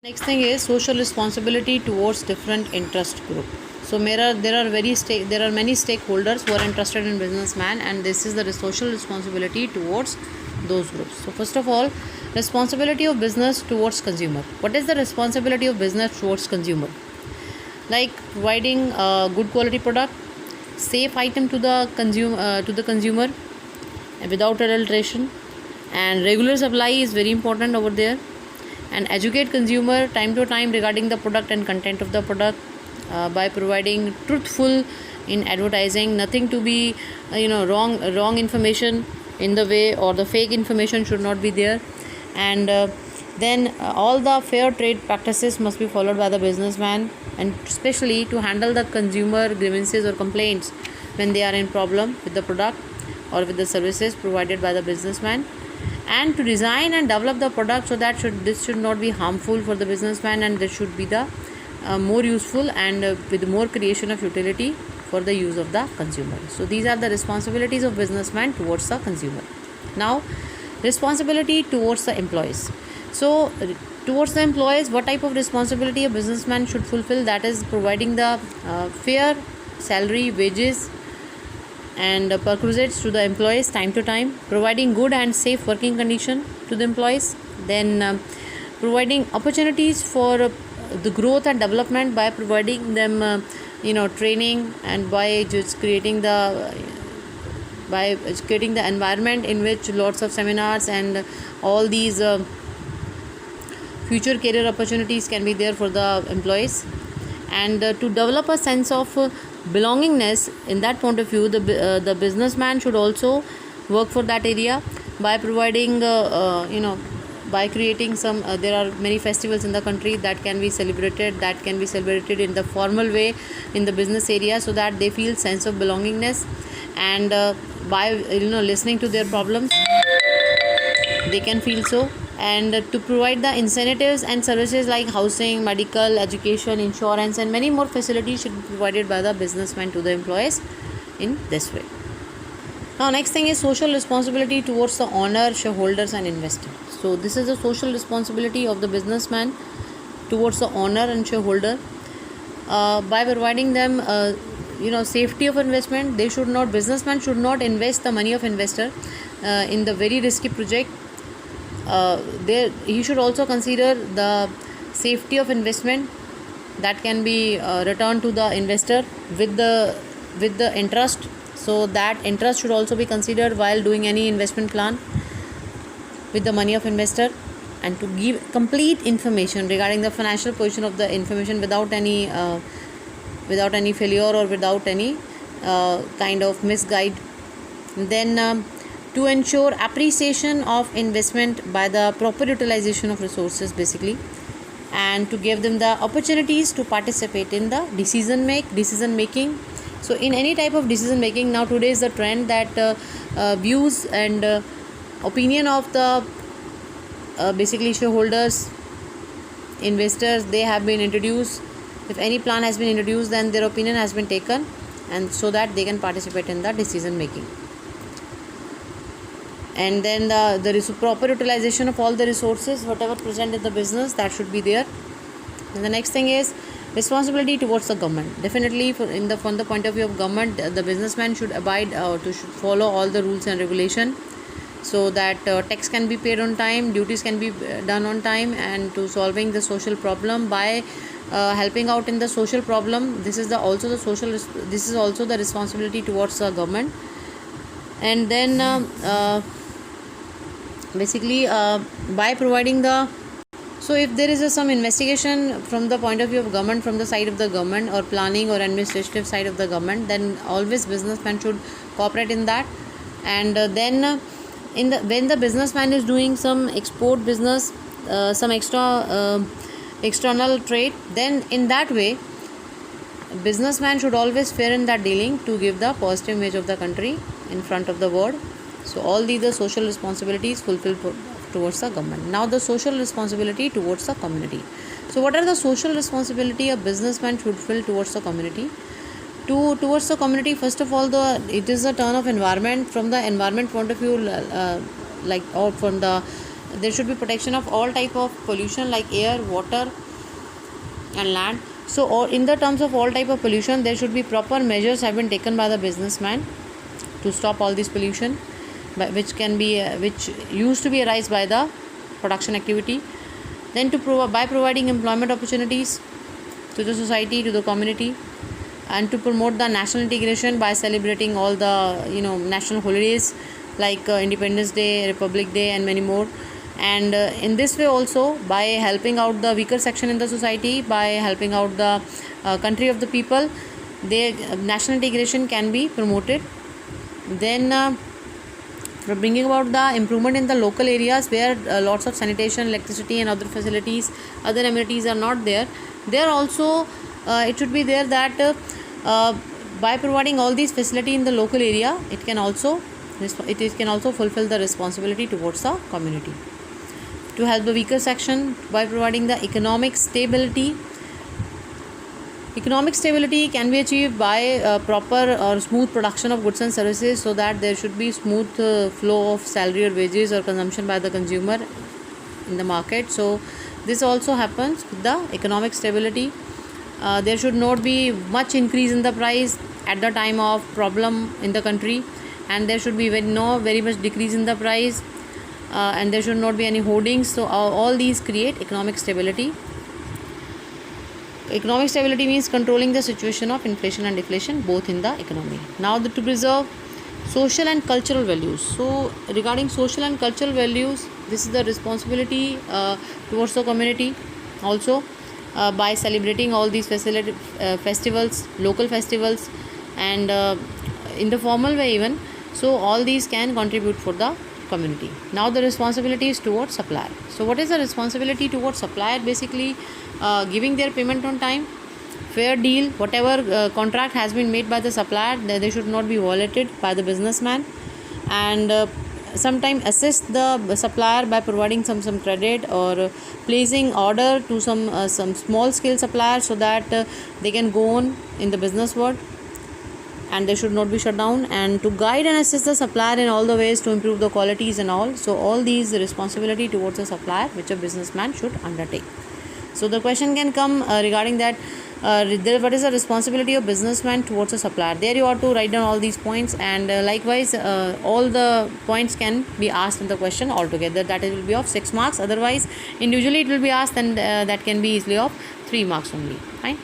Next thing is social responsibility towards different interest group. So there are many stakeholders who are interested in businessman, and this is the social responsibility towards those groups. So first of all, responsibility of business towards consumer. What is the responsibility of business towards consumer? Like providing a good quality product, safe item to the consumer without adulteration, and regular supply is very important over there, and educate consumer time to time regarding the product and content of the product by providing truthful in advertising, nothing to be wrong information in the way, or the fake information should not be there. And then all the fair trade practices must be followed by the businessman, and especially to handle the consumer grievances or complaints when they are in problem with the product or with the services provided by the businessman, and to design and develop the product so that this should not be harmful for the businessman, and this should be the more useful and with more creation of utility for the use of the consumer. So these are the responsibilities of businessman towards the consumer. Now, responsibility towards the employees. So towards the employees, what type of responsibility a businessman should fulfill? That is providing the fair salary, wages and perquisites to the employees time to time, providing good and safe working condition to the employees, then providing opportunities for the growth and development by providing them training, and by just creating the environment in which lots of seminars and all these future career opportunities can be there for the employees, and to develop a sense of belongingness. In that point of view, the businessman should also work for that area by providing by creating some there are many festivals in the country that can be celebrated in the formal way in the business area, so that they feel sense of belongingness, and by listening to their problems they can feel so. And to provide the incentives and services like housing, medical, education, insurance, and many more facilities should be provided by the businessman to the employees in this way. Now, next thing is social responsibility towards the owner, shareholders, and investors. So this is the social responsibility of the businessman towards the owner and shareholder by providing them safety of investment. Businessman should not invest the money of investor in the very risky project. He should also consider the safety of investment that can be returned to the investor with the interest. So that interest should also be considered while doing any investment plan with the money of investor, and to give complete information regarding the financial position of the information without any failure or without any kind of misguide. Then to ensure appreciation of investment by the proper utilization of resources basically, and to give them the opportunities to participate in the decision making. So in any type of decision making, now today is the trend that views and opinion of the basically shareholders, investors, they have been introduced. If any plan has been introduced, then their opinion has been taken, and so that they can participate in the decision making. And then the proper utilization of all the resources whatever present in the business, that should be there. And the next thing is responsibility towards the government. Definitely from the point of view of government, the businessman should should follow all the rules and regulation, so that tax can be paid on time, duties can be done on time, and to solving the social problem by helping out in the social problem. This is also the responsibility towards the government. And then basically by providing so if there is some investigation from the point of view of government, from the side of the government, or planning or administrative side of the government, then always businessman should cooperate in that. And then when the businessman is doing some export business, some external trade, then in that way businessman should always fair in that dealing to give the positive image of the country in front of the world. So all these are social responsibilities fulfilled towards the government. Now the social responsibility towards the community. So what are the social responsibility a businessman should fulfill towards the community? Towards the community, first of all, it is a turn of environment. From the environment point of view, or from the there should be protection of all type of pollution like air, water and land. So or in the terms of all type of pollution, there should be proper measures have been taken by the businessman to stop all this pollution, which can be which used to be arise by the production activity. Then to by providing employment opportunities to the society, to the community, and to promote the national integration by celebrating all the national holidays like Independence Day, Republic Day and many more. And in this way also, by helping out the weaker section in the society, by helping out the country of the people, their national integration can be promoted. Then bringing about the improvement in the local areas where lots of sanitation, electricity and other facilities, other amenities are not there. There also it should be there that by providing all these facility in the local area, it can also fulfill the responsibility towards the community. To help the weaker section by providing the economic stability. Economic stability can be achieved by proper or smooth production of goods and services, so that there should be smooth flow of salary or wages or consumption by the consumer in the market. So this also happens with the economic stability. There should not be much increase in the price at the time of problem in the country, and there should be very much decrease in the price, and there should not be any hoardings. So all these create economic stability. Economic stability means controlling the situation of inflation and deflation both in the economy. Now to preserve social and cultural values. So regarding social and cultural values, this is the responsibility towards the community also, by celebrating all these festivals, local festivals, and in the formal way even. So all these can contribute for the community. Now the responsibility is towards supplier. So what is the responsibility towards supplier? Basically giving their payment on time, fair deal, whatever contract has been made by the supplier, they should not be violated by the businessman, and sometimes assist the supplier by providing some credit or placing order to some small scale supplier, so that they can go on in the business world and they should not be shut down, and to guide and assist the supplier in all the ways to improve the qualities and all. So all these responsibility towards the supplier which a businessman should undertake. So the question can come regarding that what is the responsibility of businessman towards a supplier. There you have to write down all these points, and likewise all the points can be asked in the question altogether. That will be of 6 marks. Otherwise individually it will be asked, and that can be easily of 3 marks only. Fine.